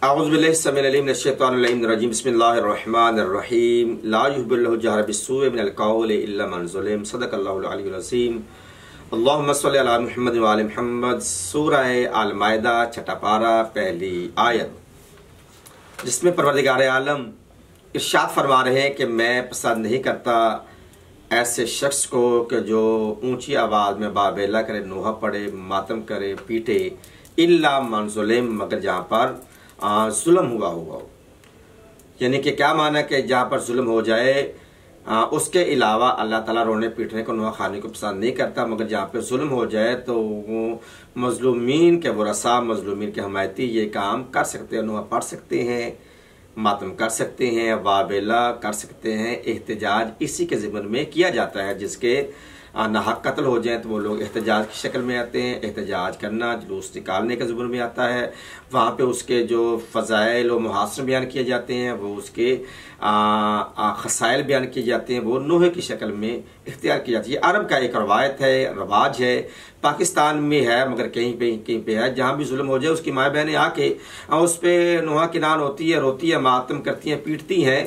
औज़ुबिल्लाहि समीउल अलीम मिनश्शैतानिर रजीम बिस्मिल्लाहिर्रहमानिर्रहीम ला युहिब्बुल्लाहु जहरा बिस्सूइ मिनल क़ौलि इल्ला मन ज़ुलिम सदक़ल्लाहुल अलीयुल अज़ीम। अल्लाहुम्मा सल्लि अला मुहम्मद व आलि मुहम्मद। सूरह अल माइदा छठा पारा पहली आयत, जिसमें परवरदिगार आलम इरशाद फरमा रहे हैं कि मैं पसंद नहीं करता ऐसे शख्स को कि जो ऊंची आवाज़ में बाबेला करे, नोहा पड़े, मातम करे, पीटे, इल्ला मन ज़ुलिम, मगर जहाँ पर जुल्म हुआ हो। यानी कि क्या माना कि जहाँ पर जुल्म हो जाए उसके अलावा अल्लाह ताला रोने पीटने को, नोहा खाने को पसंद नहीं करता, मगर जहाँ पे जुल्म हो जाए तो वो मजलूमीन के वरसा, मजलूमीन के हमायती ये काम कर सकते हैं। नोहा पढ़ सकते हैं, मातम कर सकते हैं, वाबेला कर सकते हैं। एहतजाज इसी के ज़िम्मन में किया जाता है, जिसके नाहक कत्ल हो जाए तो वो लोग एहतजाज की शक्ल में आते हैं। एहतजाज करना, जुलूस निकालने के ज़िम्मन में आता है। वहाँ पे उसके जो फ़ज़ाइल और मुहासरे बयान किए जाते हैं, वो उसके खसाइल बयान किए जाते हैं, वो नोहे की शक्ल में इख्तियार की जाती है। अरब का एक रवायत है, रवाज है, पाकिस्तान में है, मगर कहीं पे है। जहाँ भी जुल्म हो जाए उसकी माँ बहनें आके उस पर नोहा किनान होती है, रोती है, मातम करती हैं, पीटती हैं।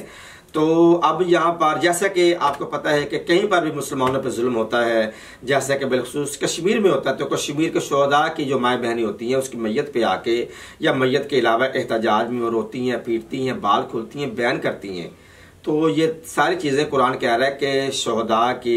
तो अब यहाँ पर जैसा कि आपको पता है कि कहीं पर भी मुसलमानों पर जुल्म होता है, जैसा कि बिलखुसूस कश्मीर में होता है, तो कश्मीर के शोहदा की जो माएँ बहनें होती हैं उसकी मैयत पे आके या मैयत के अलावा एहतजाज में वो रोती हैं, पीटती हैं, बाल खोलती हैं, बयान करती हैं। तो ये सारी चीज़ें कुरान कह रहा है कि शोहदा के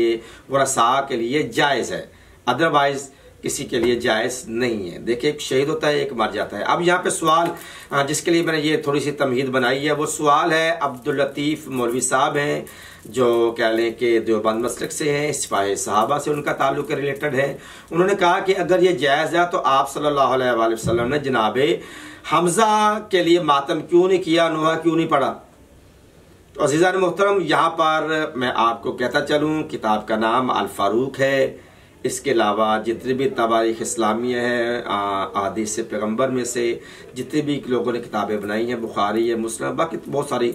वरसा के लिए जायज़ है, अदरवाइज़ किसी के लिए जायज़ नहीं है। देखिए, एक शहीद होता है, एक मर जाता है। अब यहाँ पे सवाल जिसके लिए मैंने ये थोड़ी सी तमहीद बनाई है, वो सवाल है अब्दुल लतीफ़ मौलवी साहब हैं, जो कह लें कि देवबंद मसलक से हैं, सिपाही सहाबा से उनका ताल्लुक रिलेटेड है। उन्होंने कहा कि अगर ये जायज़ है तो आप सल्लल्लाहु अलैहि वसल्लम ने जनाबे हमज़ा के लिए मातम क्यों नहीं किया, नोहा क्यों नहीं पढ़ा। तो अज़ीज़ान मोहतरम, यहाँ पर मैं आपको कहता चलूँ, किताब का नाम अल फारूक है। इसके अलावा जितनी भी तवारीख़ इस्लामिया है, अहादीस पैगम्बर में से जितने भी लोगों ने किताबें बनाई हैं, बुखारी है, मुस्लिम, बाकी बहुत सारी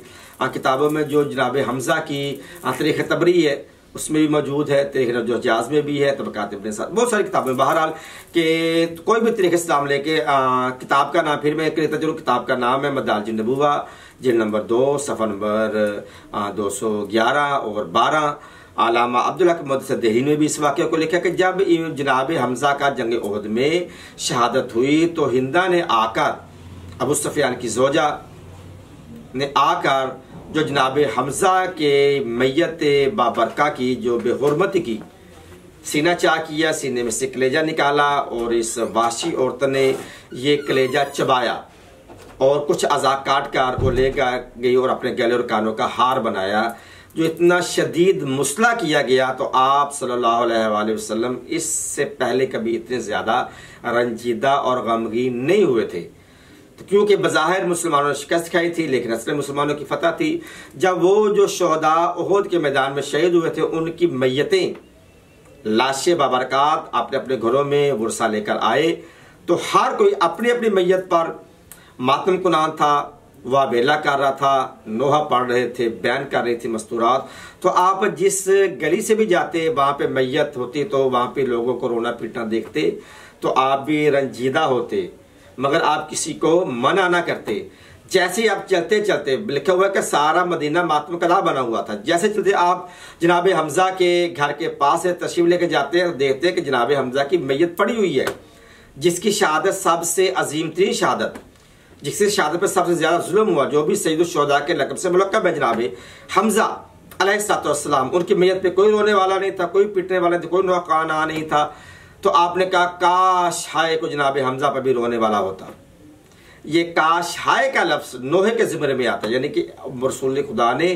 किताबों में जो जनाब हमज़ा की तारीख़ तबरी है उसमें भी मौजूद है, तारीख़ नजजाज में भी है, तबक़ात इब्न सअद, बहुत सारी किताबें। बहरहाल कि कोई भी तारीख़ इस्लाम लेके किताब का नाम फिर मैं कहता चलूँ, किताब का नाम है मदारिज नबुव्वा, जिल्द नंबर 2, सफ़ा नंबर 211 और 12। आलामा अब्दुल हक मुहद्दिस दिल्ली ने भी इस वाक़े को लिखा कि जब जनाब हमज़ा का जंग ओहद में शहादत हुई तो हिंदा ने आकर, अबू सुफियान की जोजा ने आकर जो जनाब हमज़ा के मैयत बाबरका की जो बेहुरमती की, सीना चाह किया, सीने में से कलेजा निकाला और इस वाशी औरत ने ये कलेजा चबाया और कुछ अज़ा काट कर वो ले गई और अपने गले और कानों का हार बनाया। जो इतना शदीद मुसला किया गया, तो आप सल्लल्लाहु अलैहि वसल्लम इससे पहले कभी इतने ज़्यादा रंजीदा और गमगीन नहीं हुए थे। तो क्योंकि बज़ाहिर मुसलमानों ने शिकस्त खाई थी, लेकिन असल मुसलमानों की फतह थी। जब वो जो शोहदा उहद के मैदान में शहीद हुए थे, उनकी मैयतें, लाशें बाबरकात अपने अपने घरों में वरसा लेकर आए, तो हर कोई अपनी अपनी मैयत पर मातम कुनान था, वाबेला कर रहा था, नोहा पढ़ रहे थे, बयान कर रही थी मस्तूरात। तो आप जिस गली से भी जाते, वहाँ पे मैयत होती, तो वहाँ पे लोगों को रोना पीटना देखते तो आप भी रंजीदा होते, मगर आप किसी को मना ना करते। जैसे आप चलते चलते, लिखा हुआ है कि सारा मदीना मातम कला बना हुआ था, जैसे चलते आप जनाब हमज़ा के घर के पास है, तशरीफ लेके जाते हैं, देखते हैं कि जनाब हमज़ा की मैयत पड़ी हुई है, जिसकी शहादत सबसे अजीम तरीन शहादत, जिससे शहादत पर सबसे ज्यादा जुल्म हुआ, जो भी सैयदुल शुहदा के लक़ब से मुलक़्क़ब है जनाब हमज़ा अलैहिस्सलाम, उनकी मैयत पे कोई रोने वाला नहीं था, कोई पीटने वाला नहीं था, कोई नौकाना नहीं था। तो आपने कहा काश हाय को जनाब हमज़ा पर भी रोने वाला होता। ये काश हाय का लफ्ज़ नोहे के ज़िम्मे में आता है, यानी कि रसूल खुदा ने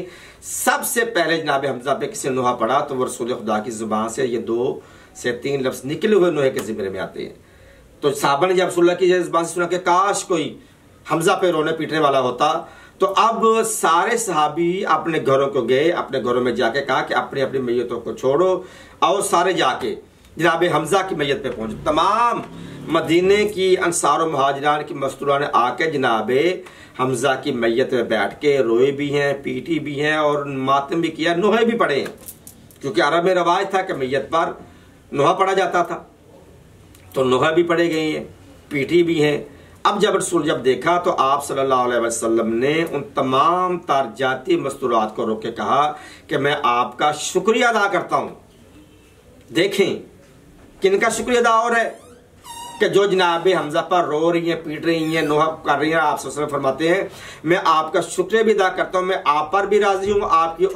सबसे पहले जनाब हमज़ा पे किसी नोहा पढ़ा, तो वो रसूल खुदा की ज़ुबान से ये 2 से 3 लफ्ज़ निकले हुए नोहे के ज़िम्मे में आते हैं। तो साहबा ने जब रसूलुल्लाह की ज़ुबान से सुना कि काश कोई हमज़ा पे रोने पीटने वाला होता, तो अब सारे सहाबी अपने घरों को गए, अपने घरों में जाके कहा कि अपनी अपनी मैयतों को छोड़ो और सारे जाके जनाब हमज़ा की मैयत पे पहुंचे। तमाम मदीने की अंसार और मुहाजिरान की मस्तूरा ने आके जनाब हमज़ा की मैयत पे बैठ के रोए भी हैं, पीटी भी हैं और मातम भी किया, नोहे भी पढ़े, क्योंकि अरब में रवाज था कि मैयत पर नोहा पढ़ा जाता था। तो नोहा भी पढ़े गए हैं, पीटी भी हैं अब जब रसूल जब देखा तो आप सल्लल्लाहु अलैहि वसल्लम ने उन तमाम तारजाती मस्तूरात को रोक के कहा कि मैं आपका शुक्रिया अदा करता हूं। देखें किनका शुक्रिया अदा हो रहा है कि जो जनाब हमजा पर रो रही हैं, पीट रही हैं, नोहा कर रही हैं। आप सल्लल्लाहु अलैहि वसल्लम फरमाते हैं मैं आपका शुक्रिया भी अदा करता हूं, मैं आप पर भी राजी हूं, आपकी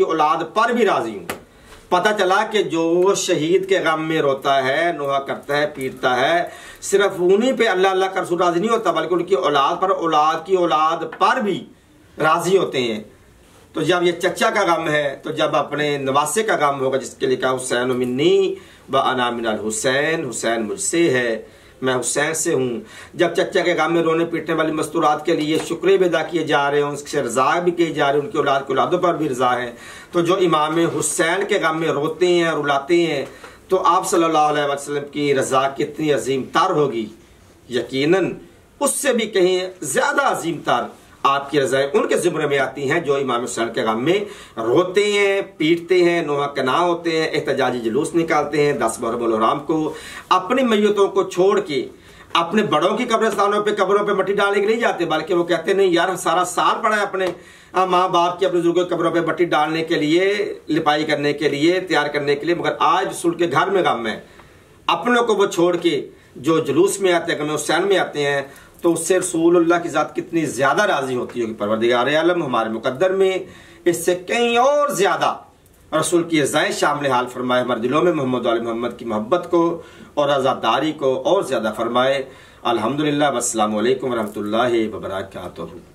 औलाद पर भी राजी हूं। पता चला कि जो शहीद के गम में रोता है, नोहा करता है, पीटता है, सिर्फ उन्हीं पे अल्लाह अल्लाह का रसूल राजी नहीं होता बल्कि उनकी औलाद पर, औलाद की औलाद पर भी राजी होते हैं। तो जब ये चचा का गम है तो जब अपने नवासे का गम होगा जिसके लिखा हुसैन मिन्नी व अना मिनल हुसैन, हुसैन मुझसे है, मैं हुसैन से हूँ। जब चचा के गम में रोने पीटने वाली मस्तूरात के लिए शुक्रिया भी अदा किए जा रहे हैं, उससे रजा भी किए जा रहे हैं, उनकी औलाद की औलादों पर भी रजा है। तो जो इमाम हुसैन के गम में रोते हैं, रुलाते हैं, तो आप सल्लल्लाहु अलैहि वसल्लम की रजा कितनी अजीम तर होगी। यकीनन उससे भी कहीं ज्यादा अजीम तर आपकी रजाएं उनके जिम्मे में आती हैं जो इमाम हुसैन के गम में रोते हैं, पीटते हैं, नोहा कना होते हैं, एहतजाजी जुलूस निकालते हैं। 10 मुहर्रम हराम को अपनी मैयतों को छोड़ के अपने बड़ों की कब्रिस्तानों पे, कब्रों पे मट्टी डालने के नहीं जाते, बल्कि वो कहते नहीं यार सारा साल पड़ा है अपने माँ बाप की, अपने बुजुर्गों की कब्रों पे मट्टी डालने के लिए, लिपाई करने के लिए, तैयार करने के लिए। मगर आज रसूल के घर में गम है, अपनों को वो छोड़ के जो जुलूस में आते हैं, गम हुसैन में आते हैं, तो उससे रसूलुल्लाह की ज़ात कितनी ज़्यादा राज़ी होती होगी। परवरदिगार आलम हमारे मुकद्दर में इससे कहीं और ज़्यादा रसूल की रज़ाएं शामिल हाल फरमाए, हमारे दिलों में मोहम्मद वाले मोहम्मद की मोहब्बत को और आज़ादारी को और ज़्यादा फरमाए। अल्हम्दुलिल्लाह, वस्सलामु अलैकुम वरहमतुल्लाहि वबरकातुहू।